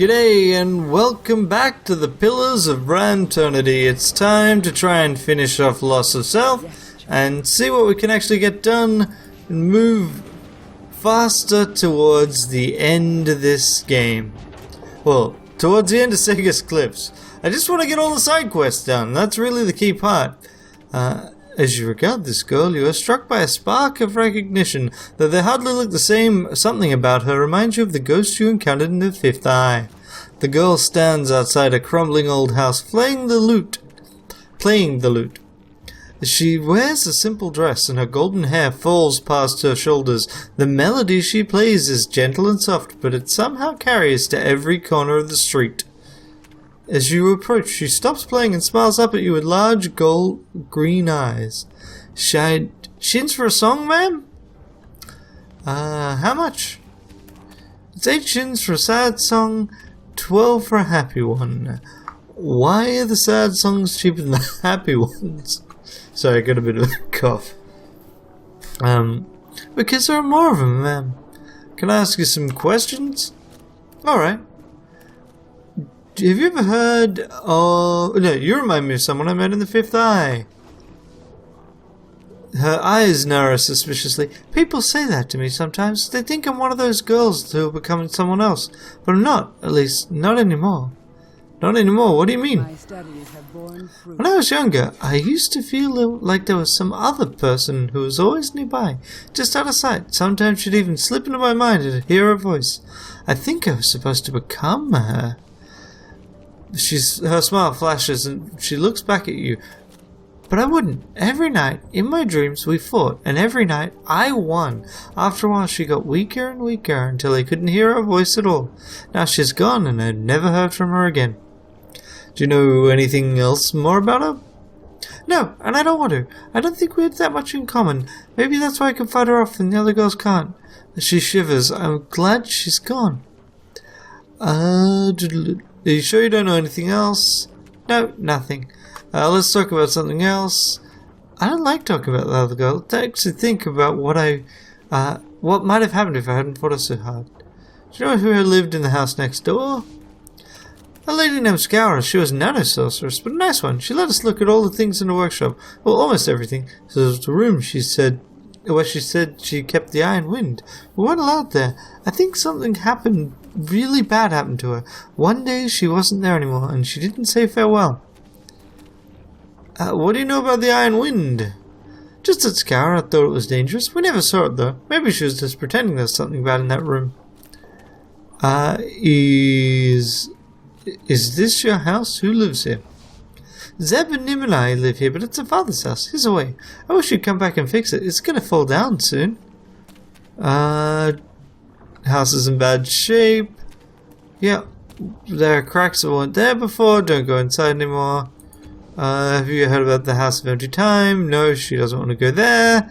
G'day and welcome back to the Pillars of Eternity. It's time to try and finish off Loss of Self and see what we can actually get done and move faster towards the end of this game. Well, towards the end of Sega's Cliffs. I just want to get all the side quests done. That's really the key part. As you regard this girl, you are struck by a spark of recognition. Though they hardly look the same, something about her reminds you of the ghost you encountered in the Fifth Eye. The girl stands outside a crumbling old house, playing the lute. She wears a simple dress, and her golden hair falls past her shoulders. The melody she plays is gentle and soft, but it somehow carries to every corner of the street. As you approach, she stops playing and smiles up at you with large gold green eyes. Shins for a song, ma'am? How much? It's 8 shins for a sad song, 12 for a happy one. Why are the sad songs cheaper than the happy ones? Sorry, I got a bit of a cough. Because there are more of them, ma'am. Can I ask you some questions? Alright. Have you ever heard of... No, you remind me of someone I met in the Fifth Eye. Her eyes narrow suspiciously. People say that to me sometimes. They think I'm one of those girls who are becoming someone else. But I'm not. At least, not anymore. Not anymore? What do you mean? When I was younger, I used to feel like there was some other person who was always nearby, just out of sight. Sometimes she'd even slip into my mind and I'd hear her voice. I think I was supposed to become her. Her smile flashes and she looks back at you. But I wouldn't. Every night, in my dreams, we fought, and every night, I won. After a while, she got weaker and weaker until I couldn't hear her voice at all. Now she's gone, and I've never heard from her again. Do you know anything else more about her? No, and I don't want to. I don't think we have that much in common. Maybe that's why I can fight her off and the other girls can't. She shivers. I'm glad she's gone. Are you sure you don't know anything else? No, nothing. Let's talk about something else. I don't like talking about the other girl. I actually think about what might have happened if I hadn't fought her so hard. Do you know who lived in the house next door? A lady named Scoura. She was a nano-sorceress, but a nice one. She let us look at all the things in the workshop. Well, almost everything. So there was the room she said she kept the Iron Wind. We weren't allowed there. I think something happened, really bad happened to her. One day she wasn't there anymore, and she didn't say farewell. What do you know about the Iron Wind? Just that Scoura thought it was dangerous. We never saw it, though. Maybe she was just pretending there's something bad in that room. Is this your house? Who lives here? Zeb and Nim and I live here, but it's a father's house. He's away. I wish you'd come back and fix it. It's gonna fall down soon. House is in bad shape. Yeah, there are cracks that weren't there before. Don't go inside anymore. Have you heard about the House of Empty Time? No, she doesn't want to go there.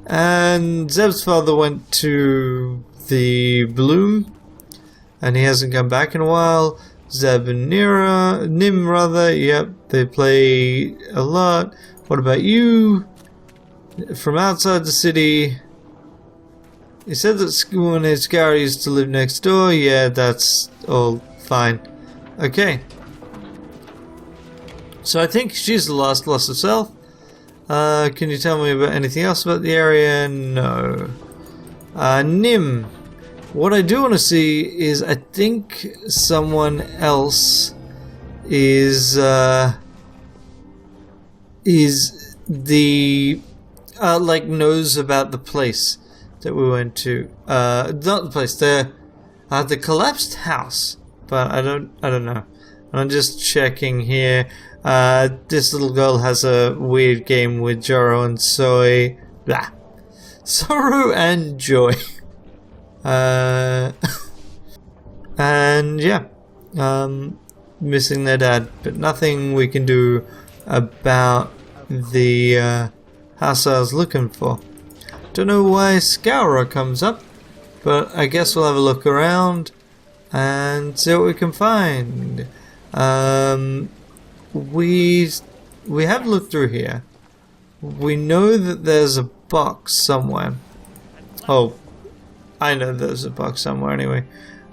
And Zeb's father went to the Bloom, and he hasn't come back in a while. Zeb and Nim, yep, they play a lot. What about you? From outside the city. He said that when his Scoura used to live next door. Yeah, that's all fine. Okay. So I think she's the last Loss of Self. Can you tell me about anything else about the area? No. Nim. What I do want to see is, I think someone else is the knows about the place that we went to. Not the place, the collapsed house. But I don't know. I'm just checking here. This little girl has a weird game with Joro and Soy. Blah. Sorrow and Joy. And yeah, missing their dad, but nothing we can do about the house I was looking for. Don't know why Scoura comes up, but I guess we'll have a look around and see what we can find. We have looked through here. We know that there's a box somewhere. Oh, I know there's a box somewhere anyway.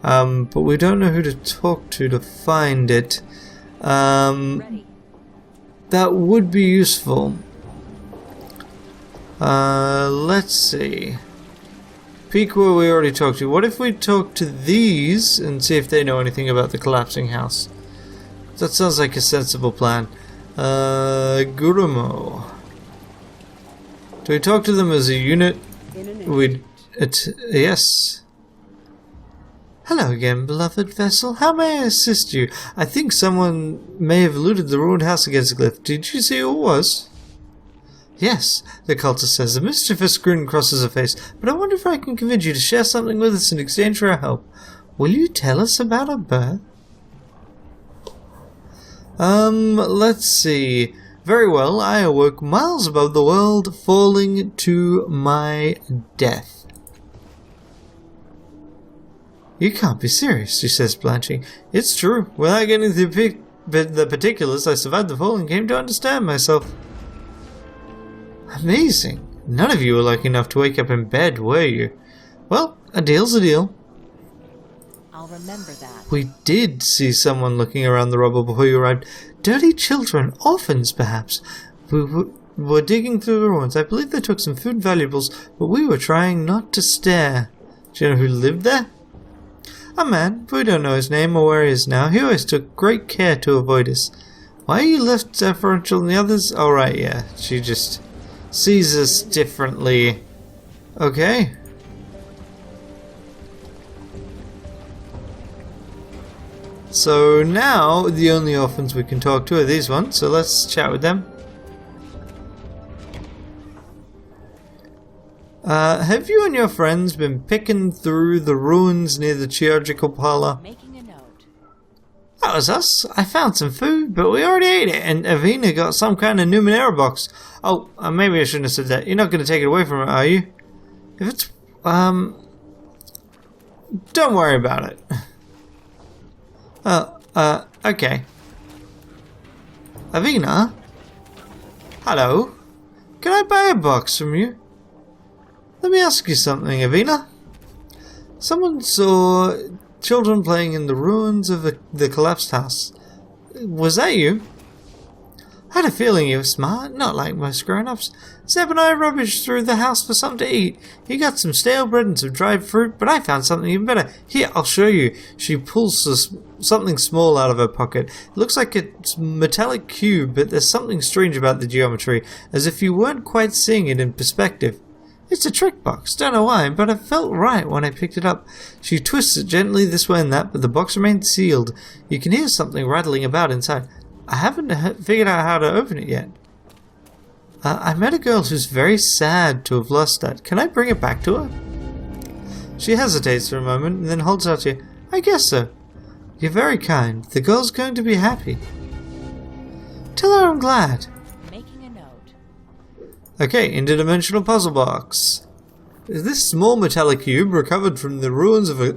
But we don't know who to talk to find it. That would be useful. Let's see. Pequot we already talked to. What if we talk to these and see if they know anything about the collapsing house? That sounds like a sensible plan. Gurumo. Do we talk to them as a unit? Yes. Hello again, beloved vessel. How may I assist you? I think someone may have looted the ruined house against the cliff. Did you see who it was? Yes, the cultist says. A mischievous grin crosses her face. But I wonder if I can convince you to share something with us in exchange for our help. Will you tell us about her birth? Let's see. Very well, I awoke miles above the world, falling to my death. You can't be serious, she says, blanching. It's true. Without getting the particulars, I survived the fall and came to understand myself. Amazing. None of you were lucky enough to wake up in bed, were you? Well, a deal's a deal. I'll remember that. We did see someone looking around the rubble before you arrived. Dirty children, orphans perhaps. We were digging through the ruins. I believe they took some food and valuables, but we were trying not to stare. Do you know who lived there? A man, but we don't know his name or where he is now. He always took great care to avoid us. Why are you less deferential than the others? Oh right, yeah. She just sees us differently. Okay. So now the only orphans we can talk to are these ones, so let's chat with them. Have you and your friends been picking through the ruins near the geological parlor? Making a note. That was us. I found some food, but we already ate it, and Avina got some kind of Numenera box. Oh, maybe I shouldn't have said that. You're not going to take it away from her, are you? If it's, don't worry about it. Okay. Avina? Hello? Can I buy a box from you? Let me ask you something, Avina. Someone saw children playing in the ruins of the collapsed house. Was that you? I had a feeling you were smart, not like most grown-ups. Zeb and I rummaged through the house for something to eat. He got some stale bread and some dried fruit, but I found something even better. Here, I'll show you. She pulls something small out of her pocket. It looks like a metallic cube, but there's something strange about the geometry, as if you weren't quite seeing it in perspective. It's a trick box, don't know why, but it felt right when I picked it up. She twists it gently this way and that, but the box remains sealed. You can hear something rattling about inside. I haven't figured out how to open it yet. I met a girl who's very sad to have lost that. Can I bring it back to her? She hesitates for a moment and then holds out to you. I guess so. You're very kind. The girl's going to be happy. Tell her I'm glad. Making a note. Okay, interdimensional puzzle box. This small metallic cube recovered from the ruins of a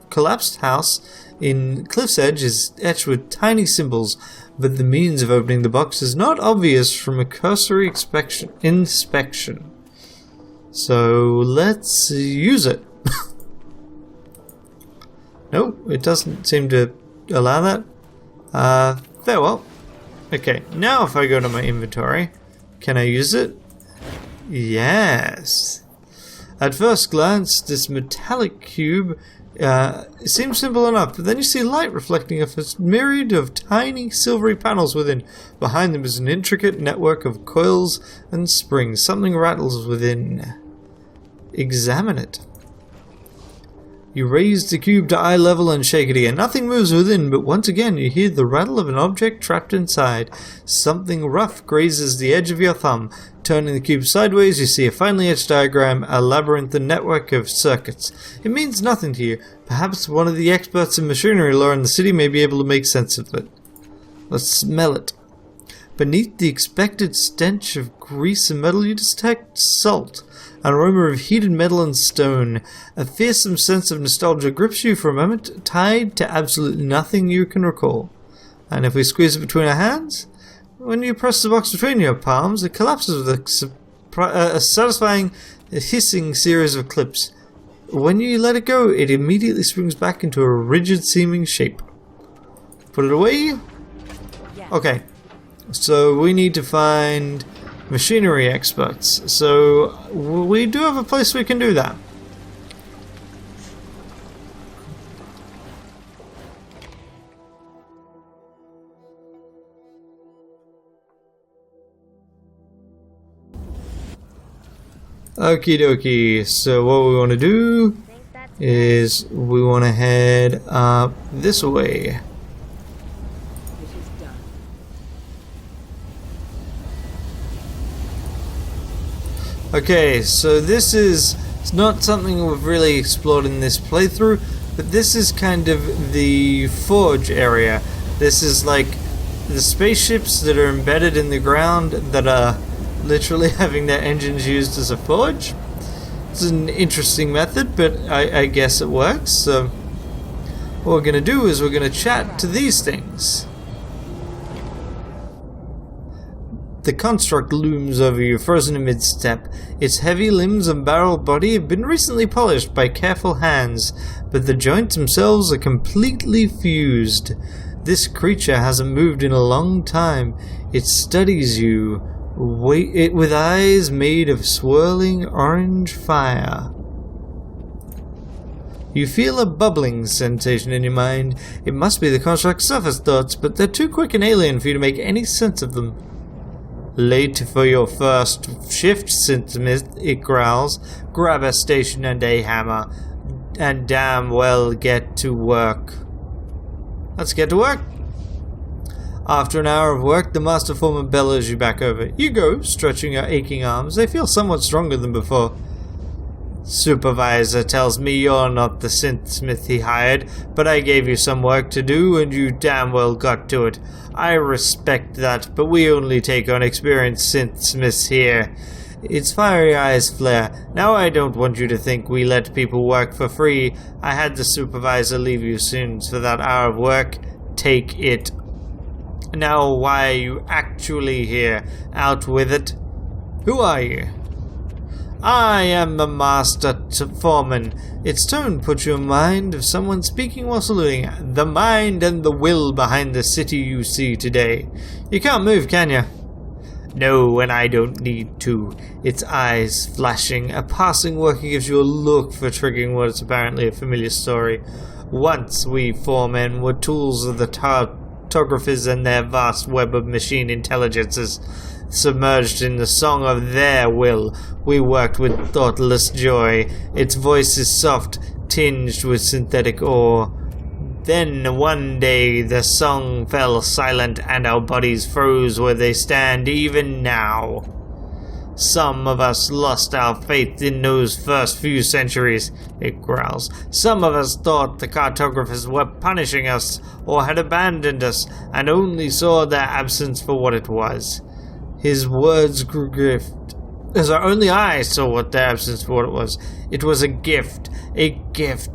collapsed house in Cliff's Edge is etched with tiny symbols, but the means of opening the box is not obvious from a cursory inspection. So let's use it. Nope, it doesn't seem to allow that. Very well. Okay, now if I go to my inventory, can I use it? Yes. At first glance, this metallic cube it seems simple enough, but then you see light reflecting off a myriad of tiny silvery panels within. Behind them is an intricate network of coils and springs. Something rattles within. Examine it. You raise the cube to eye level and shake it again. Nothing moves within, but once again you hear the rattle of an object trapped inside. Something rough grazes the edge of your thumb. Turning the cube sideways, you see a finely etched diagram, a labyrinthine network of circuits. It means nothing to you. Perhaps one of the experts in machinery lore in the city may be able to make sense of it. Let's smell it. Beneath the expected stench of grease and metal, you detect salt, an aroma of heated metal and stone. A fearsome sense of nostalgia grips you for a moment, tied to absolutely nothing you can recall. And if we squeeze it between our hands, when you press the box between your palms, it collapses with a satisfying, hissing series of clips. when you let it go, it immediately springs back into a rigid-seeming shape. Put it away. Yes. Okay. So we need to find machinery experts. So we do have a place we can do that. Okie dokie, so what we want to do is we want to head up this way. Okay, so this is it's not something we've really explored in this playthrough, but this is kind of the forge area. This is like the spaceships that are embedded in the ground that are literally having their engines used as a forge. It's an interesting method, but I guess it works. So what we're going to do is we're going to chat to these things. The construct looms over you, frozen in mid-step. Its heavy limbs and barrel body have been recently polished by careful hands, but the joints themselves are completely fused. This creature hasn't moved in a long time. It studies you, with eyes made of swirling orange fire. You feel a bubbling sensation in your mind. It must be the construct's surface thoughts, but they're too quick and alien for you to make any sense of them. Late for your first shift, Synthsmith, it growls. Grab a station and a hammer, and damn well get to work. Let's get to work. After an hour of work, the Master Foreman bellows you back over. You go, stretching your aching arms. They feel somewhat stronger than before. Supervisor tells me you're not the synthsmith he hired, but I gave you some work to do and you damn well got to it. I respect that, but we only take on experienced synthsmiths here. Its fiery eyes flare. Now I don't want you to think we let people work for free. I had the supervisor leave you soon for that hour of work. Take it. Now why are you actually here? Out with it. Who are you? I am the Master Foreman. Its tone puts you in mind of someone speaking while saluting. The mind and the will behind the city you see today. You can't move, can you? No, and I don't need to. Its eyes flashing. A passing worker gives you a look for triggering what is apparently a familiar story. Once we foremen were tools of the cartographers and their vast web of machine intelligences. Submerged in the song of their will, we worked with thoughtless joy. Its voice is soft, tinged with synthetic awe. Then one day the song fell silent and our bodies froze where they stand even now. Some of us lost our faith in those first few centuries, it growls. Some of us thought the cartographers were punishing us or had abandoned us and only saw their absence for what it was. His words grew gift, as our only eyes saw what their absence for what it was. It was a gift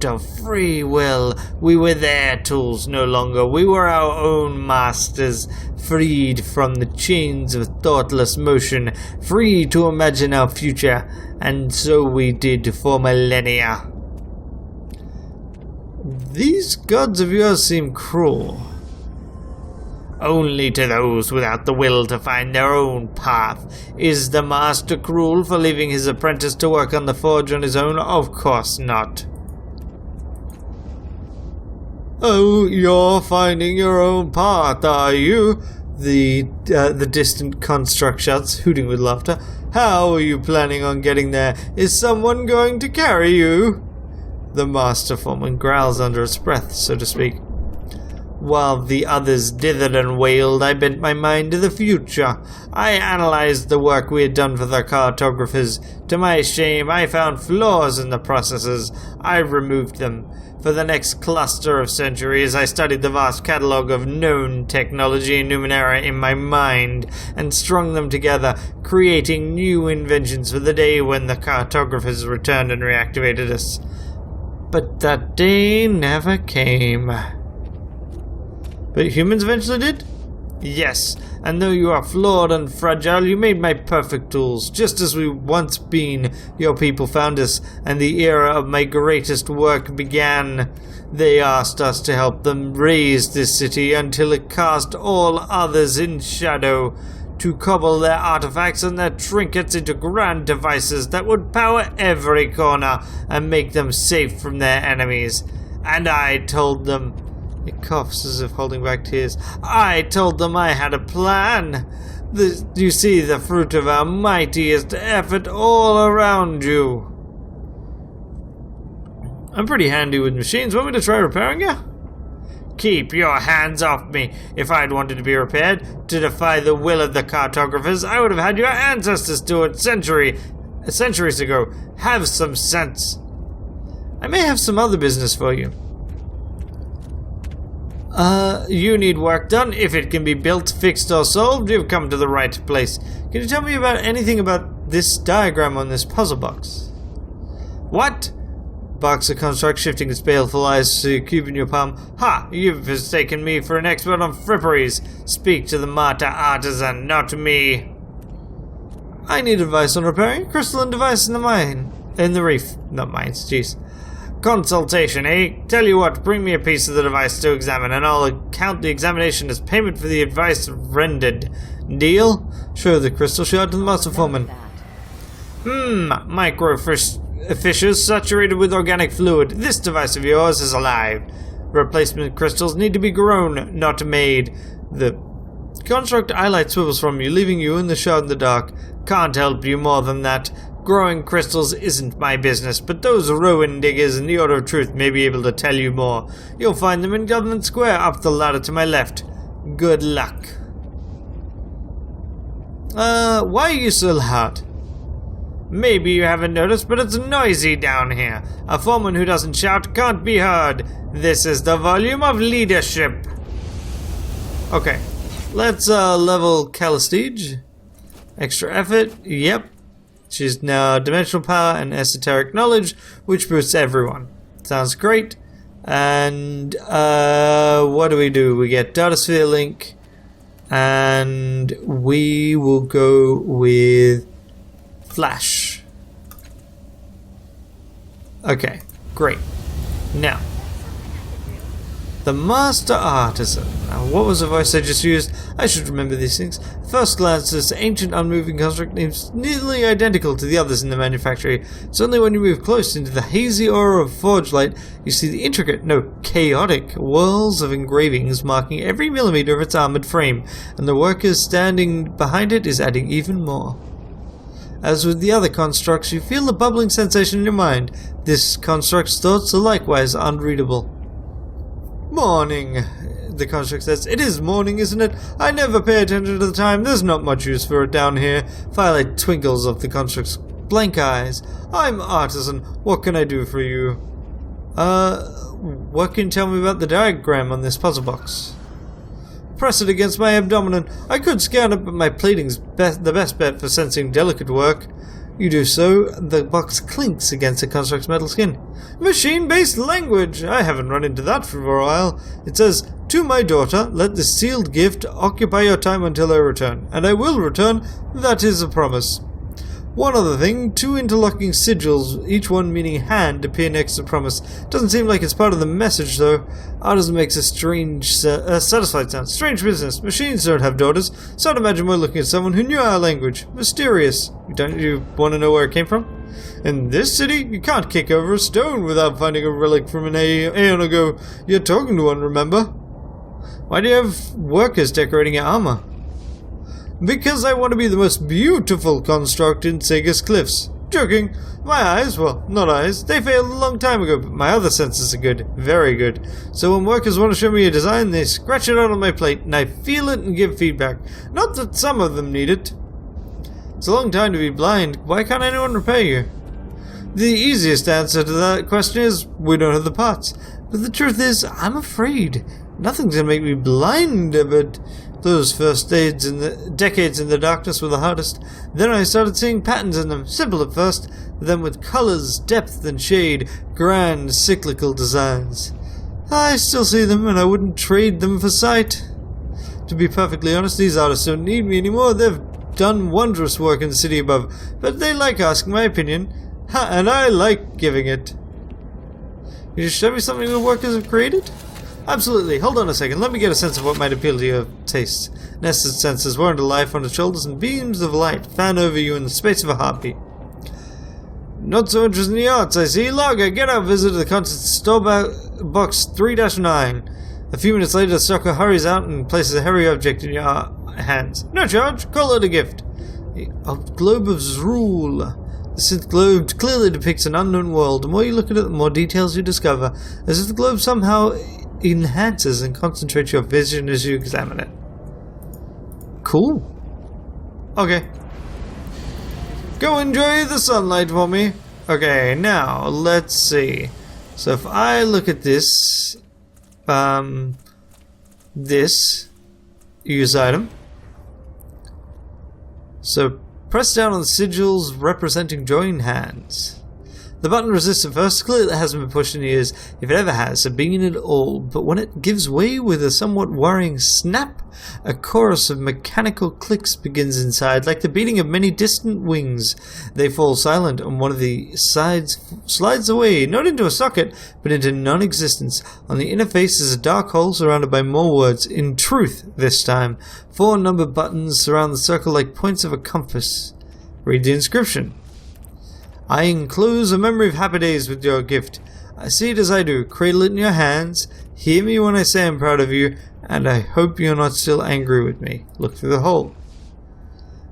of free will. We were their tools no longer. We were our own masters, freed from the chains of thoughtless motion, free to imagine our future, and so we did for millennia. These gods of yours seem cruel. Only to those without the will to find their own path. Is the master cruel for leaving his apprentice to work on the forge on his own? Of course not. Oh, you're finding your own path, are you? The distant construct shouts, hooting with laughter. How are you planning on getting there? Is someone going to carry you? The master foreman growls under its breath, so to speak. While the others dithered and wailed, I bent my mind to the future. I analyzed the work we had done for the cartographers. To my shame, I found flaws in the processes. I removed them. For the next cluster of centuries, I studied the vast catalogue of known technology in Numenera in my mind, and strung them together, creating new inventions for the day when the cartographers returned and reactivated us. But that day never came. But humans eventually did? Yes, and though you are flawed and fragile, you made my perfect tools. Just as we once been, your people found us, and the era of my greatest work began. They asked us to help them raise this city until it cast all others in shadow, to cobble their artifacts and their trinkets into grand devices that would power every corner and make them safe from their enemies. And I told them... It coughs as if holding back tears. I told them I had a plan. You see the fruit of our mightiest effort all around you. I'm pretty handy with machines. Want me to try repairing you? Keep your hands off me. If I'd wanted to be repaired, to defy the will of the cartographers, I would have had your ancestors do it centuries ago. Have some sense. I may have some other business for you. You need work done. If it can be built, fixed, or solved, you've come to the right place. Can you tell me about anything about this diagram on this puzzle box? What? Box of construct, shifting its baleful eyes to a cube in your palm. Ha! You've mistaken me for an expert on fripperies. Speak to the martyr artisan, not me. I need advice on repairing a crystalline device in the mine. In the reef. Not mines, jeez. Consultation, eh? Tell you what, bring me a piece of the device to examine, and I'll count the examination as payment for the advice rendered. Deal? Show the crystal shard to the master foreman. Microfissures saturated with organic fluid. This device of yours is alive. Replacement crystals need to be grown, not made. The construct eyelight swivels from you, leaving you in the shard in the dark. Can't help you more than that. Growing crystals isn't my business, but those ruin diggers in the Order of Truth may be able to tell you more. You'll find them in Government Square, up the ladder to my left. Good luck. Why are you so loud? Maybe you haven't noticed, but it's noisy down here. A foreman who doesn't shout can't be heard. This is the volume of leadership. Okay, let's level Callistige. Extra effort, yep. She's now dimensional power and esoteric knowledge, which boosts everyone. Sounds great. And what do? We get data sphere link, and we will go with Flash. Okay, great. Now, the Master Artisan. Now, what was the voice I just used? I should remember these things. First glance, this ancient unmoving construct seems nearly identical to the others in the manufactory. It's only when you move close into the hazy aura of forge light, you see the intricate, no, chaotic, whirls of engravings marking every millimeter of its armored frame, and the workers standing behind it is adding even more. As with the other constructs, you feel the bubbling sensation in your mind. This construct's thoughts are likewise unreadable. Morning, the construct says. It is morning, isn't it? I never pay attention to the time. There's not much use for it down here. Firelight twinkles off the construct's blank eyes. I'm Artisan. What can I do for you? What can you tell me about the diagram on this puzzle box? Press it against my abdomen. I could scan it, but my plating's the best bet for sensing delicate work. You do so, the box clinks against the construct's metal skin. Machine-based language! I haven't run into that for a while. It says, to my daughter, let this sealed gift occupy your time until I return. And I will return, that is a promise. One other thing, 2 interlocking sigils, each one meaning hand, appear next to promise. Doesn't seem like it's part of the message, though. Artisan makes a strange, satisfied sound. Strange business. Machines don't have daughters, so I'd imagine we're looking at someone who knew our language. Mysterious. Don't you want to know where it came from? In this city, you can't kick over a stone without finding a relic from an aeon ago. You're talking to one, remember? Why do you have workers decorating your armor? Because I want to be the most beautiful construct in Sega's Cliffs. Joking. My eyes, well, not eyes, they failed a long time ago, but my other senses are good. Very good. So when workers want to show me a design, they scratch it out on my plate, and I feel it and give feedback. Not that some of them need it. It's a long time to be blind. Why can't anyone repair you? The easiest answer to that question is, we don't have the parts. But the truth is, I'm afraid. Nothing's gonna make me blind, but... Those first decades in the darkness were the hardest. Then I started seeing patterns in them, simple at first, then with colors, depth and shade, grand cyclical designs. I still see them, and I wouldn't trade them for sight. To be perfectly honest, these artists don't need me anymore. They've done wondrous work in the city above, but they like asking my opinion, and I like giving it. You just show me something the workers have created? Absolutely. Hold on a second. Let me get a sense of what might appeal to your taste. Nested senses warrant a life on the shoulders, and beams of light fan over you in the space of a heartbeat. Not so interested in the arts, I see. Logger, get out, visit the concert store box 3-9. A few minutes later, the stalker hurries out and places a hairy object in your hands. No charge. Call it a gift. A globe of Zrul. The synth globe clearly depicts an unknown world. The more you look at it, the more details you discover, as if the globe somehow enhances and concentrates your vision as you examine it. Cool. Okay. Go enjoy the sunlight for me. Okay, now, let's see. So if I look at this, use item. So press down on the sigils representing joined hands. The button resists at first. Clearly it hasn't been pushed in years, if it ever has, so being it all. But when it gives way with a somewhat worrying snap, a chorus of mechanical clicks begins inside, like the beating of many distant wings. They fall silent, and one of the sides slides away, not into a socket, but into non-existence. On the inner face is a dark hole surrounded by more words. In truth, this time. 4 numbered buttons surround the circle like points of a compass. Read the inscription. I enclose a memory of happy days with your gift. I see it as I do. Cradle it in your hands. Hear me when I say I'm proud of you, and I hope you're not still angry with me. Look through the hole.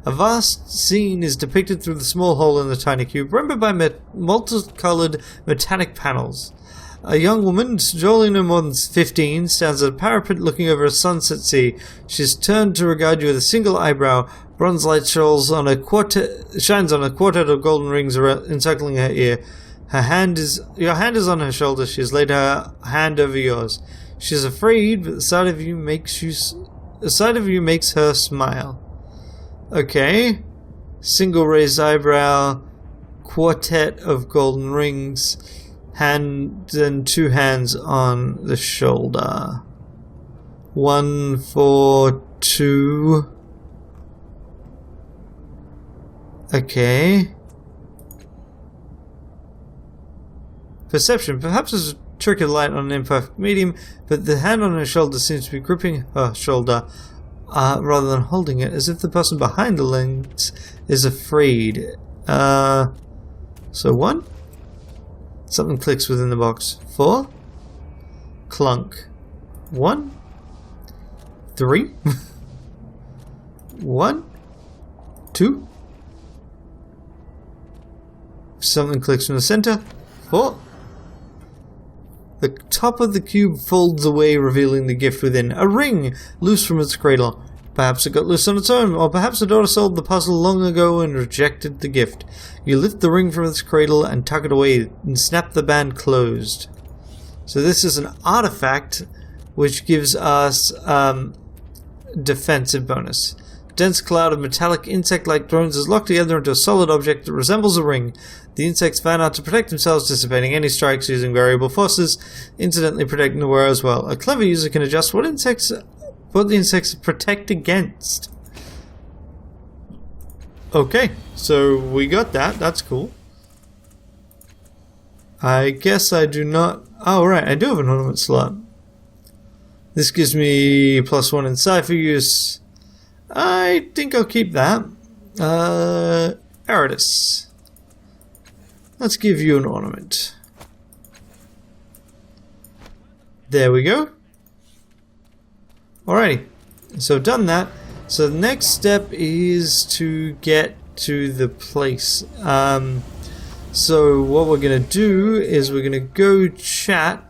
A vast scene is depicted through the small hole in the tiny cube, remembered by multicolored metallic panels. A young woman, surely no more than 15, stands at a parapet looking over a sunset sea. She is turned to regard you with a single eyebrow. Bronze light shines on a quartet of golden rings encircling her ear. Your hand is on her shoulder. She has laid her hand over yours. She is afraid, but the sight of you makes her smile. Okay. Single raised eyebrow, quartet of golden rings, hand and 2 hands on the shoulder. 1 for 2. Okay. Perception. Perhaps there's a trick of light on an imperfect medium, but the hand on her shoulder seems to be gripping her shoulder rather than holding it, as if the person behind the lens is afraid. So 1. Something clicks within the box. 4. Clunk. 1. 3. 1. 2. Something clicks from the center. 4. The top of the cube folds away, revealing the gift within. A ring, loose from its cradle. Perhaps it got loose on its own, or perhaps the daughter solved the puzzle long ago and rejected the gift. You lift the ring from its cradle and tuck it away, and snap the band closed. So this is an artifact, which gives us defensive bonus. A dense cloud of metallic insect-like drones is locked together into a solid object that resembles a ring. The insects fan out to protect themselves, dissipating any strikes using variable forces, incidentally protecting the wearer as well. A clever user can adjust what the insects protect against. Okay, so we got that. That's cool. I guess I do not... Oh, right, I do have an ornament slot. This gives me +1 in cipher use. I think I'll keep that. Eridus. Let's give you an ornament. There we go. Alrighty. So done that. So the next step is to get to the place. So what we're going to do is we're going to go chat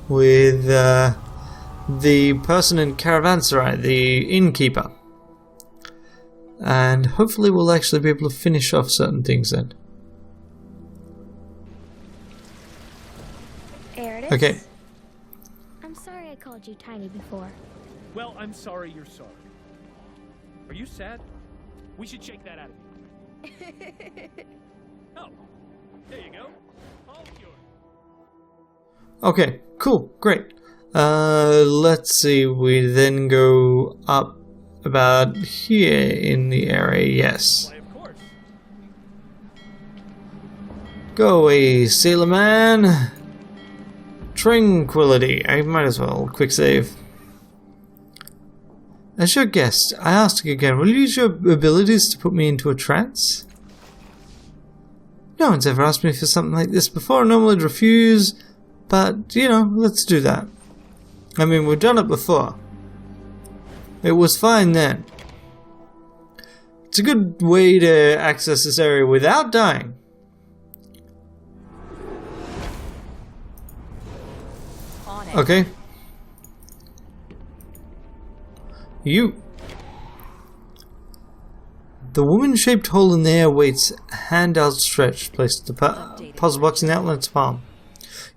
with the person in Caravanserai, the innkeeper. And hopefully we'll actually be able to finish off certain things then. Eridus? Okay. I'm sorry I called you tiny before. Well, I'm sorry you're sorry. Are you sad? We should shake that out of you. Oh, there you go. All yours. Okay, cool, great. Let's see, we then go up about here in the area, yes. Why, of course. Go away, sailor man. Tranquility, I might as well. Quick save. As your guest, I ask you again, will you use your abilities to put me into a trance? No one's ever asked me for something like this before. I normally refuse, but, you know, let's do that. I mean, we've done it before. It was fine then. It's a good way to access this area without dying. On it. Okay. You. The woman-shaped hole in the air waits, hand outstretched, placed the puzzle box in the outline of its palm.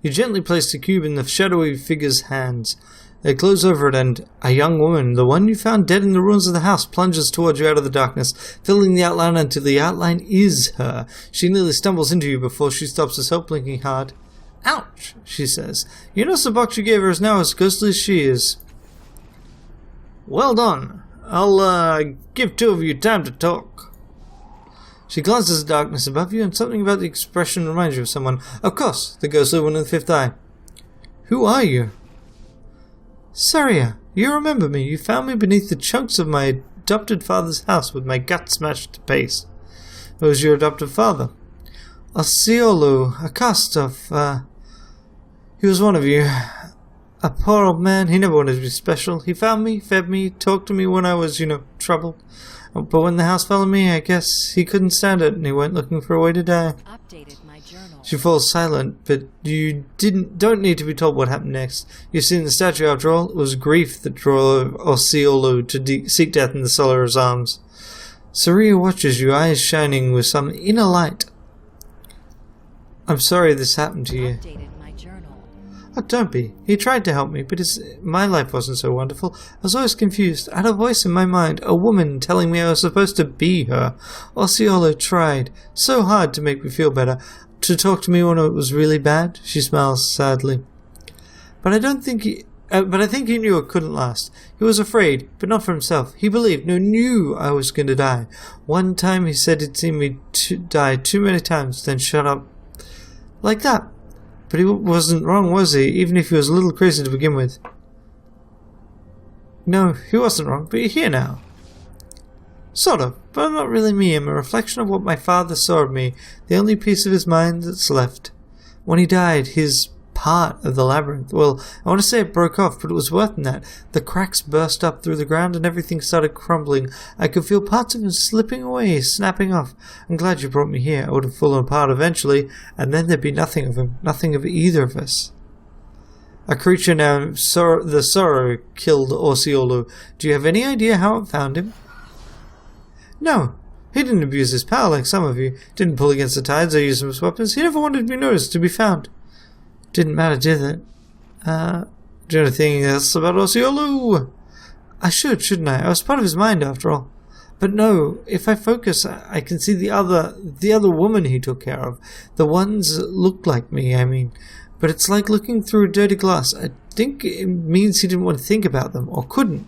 You gently place the cube in the shadowy figure's hands. They close over it, and a young woman, the one you found dead in the ruins of the house, plunges towards you out of the darkness, filling the outline until the outline is her. She nearly stumbles into you before she stops herself, blinking hard. Ouch, she says. You notice the box you gave her is now as ghostly as she is. Well done. I'll give two of you time to talk. She glances at the darkness above you, and something about the expression reminds you of someone. Of course, the ghostly one in the fifth eye. Who are you? Saria, you remember me. You found me beneath the chunks of my adopted father's house with my gut smashed to paste. It was your adopted father. Osceolo, a cast of, he was one of you. A poor old man, he never wanted to be special. He found me, fed me, talked to me when I was, troubled. But when the house fell on me, I guess he couldn't stand it and he went looking for a way to die. Updated my journal. She falls silent, but you don't need to be told what happened next. You've seen the statue after all. It was grief that drove Osceolo to seek death in the Solar's arms. Saria watches you, eyes shining with some inner light. I'm sorry this happened to you. Updated my journal. Oh, don't be. He tried to help me, but my life wasn't so wonderful. I was always confused. I had a voice in my mind, a woman telling me I was supposed to be her. Osceolo tried so hard to make me feel better, to talk to me when it was really bad. She smiles sadly. But I think he knew it couldn't last. He was afraid, but not for himself. He believed, knew I was going to die. One time he said he'd seen me die too many times, then shut up. Like that. But he wasn't wrong, was he? Even if he was a little crazy to begin with. No, he wasn't wrong, but you're here now. Sort of, but I'm not really me. I'm a reflection of what my father saw of me, the only piece of his mind that's left. When he died, his part of the labyrinth, well, I want to say it broke off, but it was worse than that. The cracks burst up through the ground and everything started crumbling. I could feel parts of him slipping away, snapping off. I'm glad you brought me here. I would have fallen apart eventually, and then there'd be nothing of him, nothing of either of us. A creature named the Sorrow killed Osceolo. Do you have any idea how it found him? No. He didn't abuse his power like some of you. Didn't pull against the tides or use his weapons. He never wanted to be noticed, to be found. Didn't matter, did it? Do you know anything else about Osceolo? I shouldn't I? I was part of his mind after all. But no, if I focus, I can see the other woman he took care of. The ones that looked like me, I mean. But it's like looking through a dirty glass. I think it means he didn't want to think about them, or couldn't.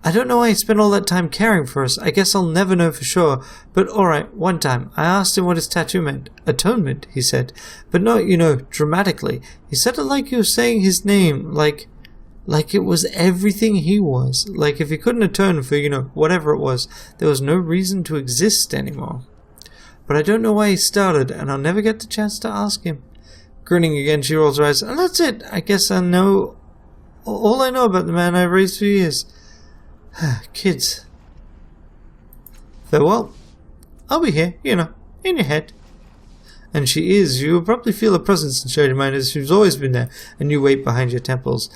I don't know why he spent all that time caring for us. I guess I'll never know for sure. But alright, one time, I asked him what his tattoo meant. Atonement, he said. But not, dramatically. He said it like he was saying his name, like it was everything he was. Like if he couldn't atone for, whatever it was, there was no reason to exist anymore. But I don't know why he started, and I'll never get the chance to ask him. Grinning again, she rolls her eyes. And that's it. I guess I know all I know about the man I raised for years. Kids. Farewell. I'll be here, in your head. And she is. You will probably feel a presence inside your mind as she's always been there, and you wait behind your temples.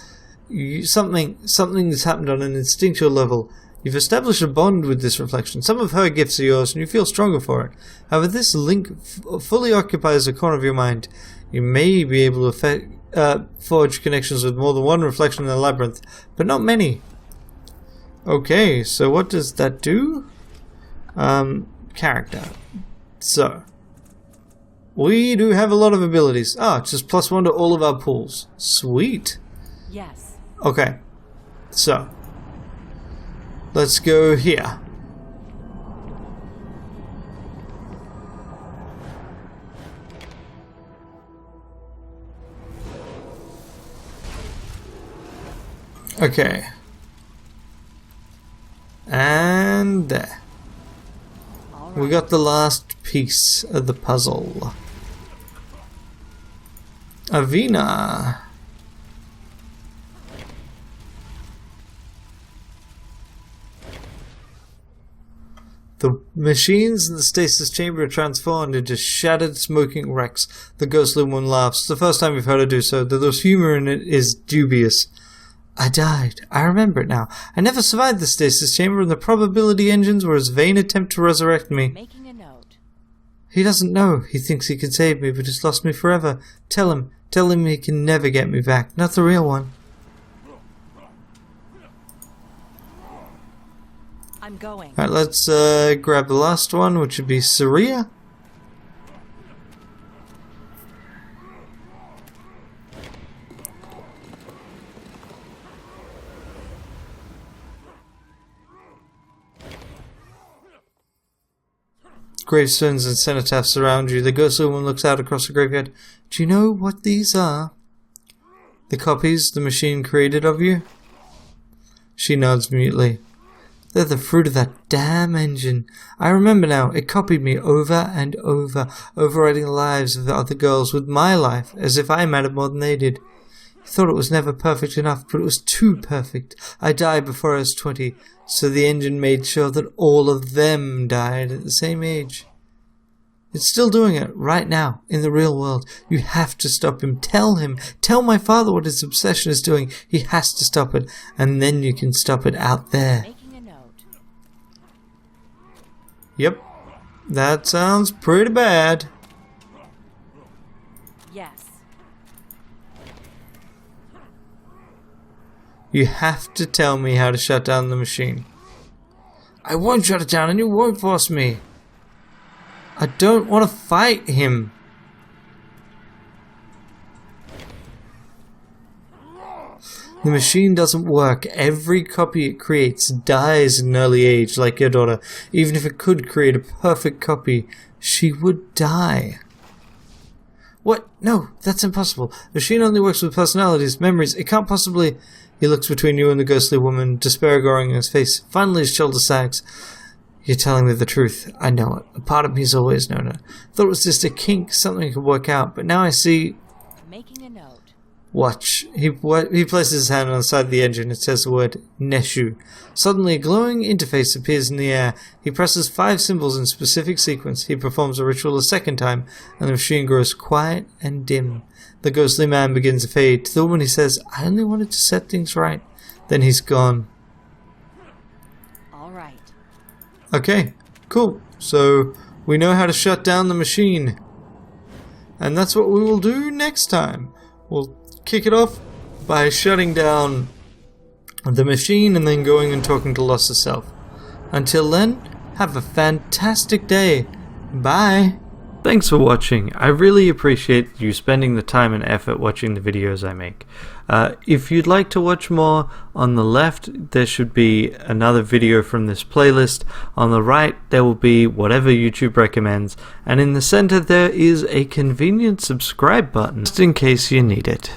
Something has happened on an instinctual level. You've established a bond with this reflection. Some of her gifts are yours, and you feel stronger for it. However, this link fully occupies a corner of your mind. You may be able to forge connections with more than one reflection in the labyrinth, but not many. Okay, so what does that do? Character. So, we do have a lot of abilities. It's just +1 to all of our pools. Sweet. Yes. Okay. So. Let's go here. Okay. And there. All We right. got the last piece of the puzzle. Avina. The machines in the stasis chamber are transformed into shattered, smoking wrecks. The ghostly one laughs. It's the first time we've heard her do so, though the humor in it is dubious. I died. I remember it now. I never survived the stasis chamber, and the probability engines were his vain attempt to resurrect me. Making a note. He doesn't know. He thinks he can save me, but he's lost me forever. Tell him. Tell him he can never get me back. Not the real one. I'm going. Alright, let's grab the last one, which would be Saria. Gravestones and cenotaphs surround you. The ghostly woman looks out across the graveyard. Do you know what these are? The copies the machine created of you? She nods mutely. They're the fruit of that damn engine. I remember now. It copied me over and over, overriding the lives of the other girls with my life, as if I mattered more than they did. He thought it was never perfect enough, but it was too perfect. I died before I was 20, so the engine made sure that all of them died at the same age. It's still doing it right now in the real world. You have to stop him. Tell him. Tell my father what his obsession is doing. He has to stop it, and then you can stop it out there. Making a note. Yep. That sounds pretty bad. Yes. You have to tell me how to shut down the machine. I won't shut it down and you won't force me. I don't want to fight him. The machine doesn't work. Every copy it creates dies in an early age, like your daughter. Even if it could create a perfect copy, she would die. What? No, that's impossible. The machine only works with personalities, memories. It can't possibly... He looks between you and the ghostly woman, despair growing in his face. Finally his shoulder sags. You're telling me the truth. I know it. A part of me's always known it. Thought it was just a kink, something could work out, but now I see... Making a note. Watch. He places his hand on the side of the engine. It says the word Neshu. Suddenly a glowing interface appears in the air. He presses 5 symbols in specific sequence. He performs a ritual a second time, and the machine grows quiet and dim. The ghostly man begins to fade. To the woman he says, I only wanted to set things right. Then he's gone. All right. Okay, cool. So we know how to shut down the machine. And that's what we will do next time. We'll kick it off by shutting down the machine and then going and talking to Lost herself. Until then, have a fantastic day. Bye. Thanks for watching. I really appreciate you spending the time and effort watching the videos I make. If you'd like to watch more, on the left there should be another video from this playlist. On the right there will be whatever YouTube recommends. And in the center there is a convenient subscribe button just in case you need it.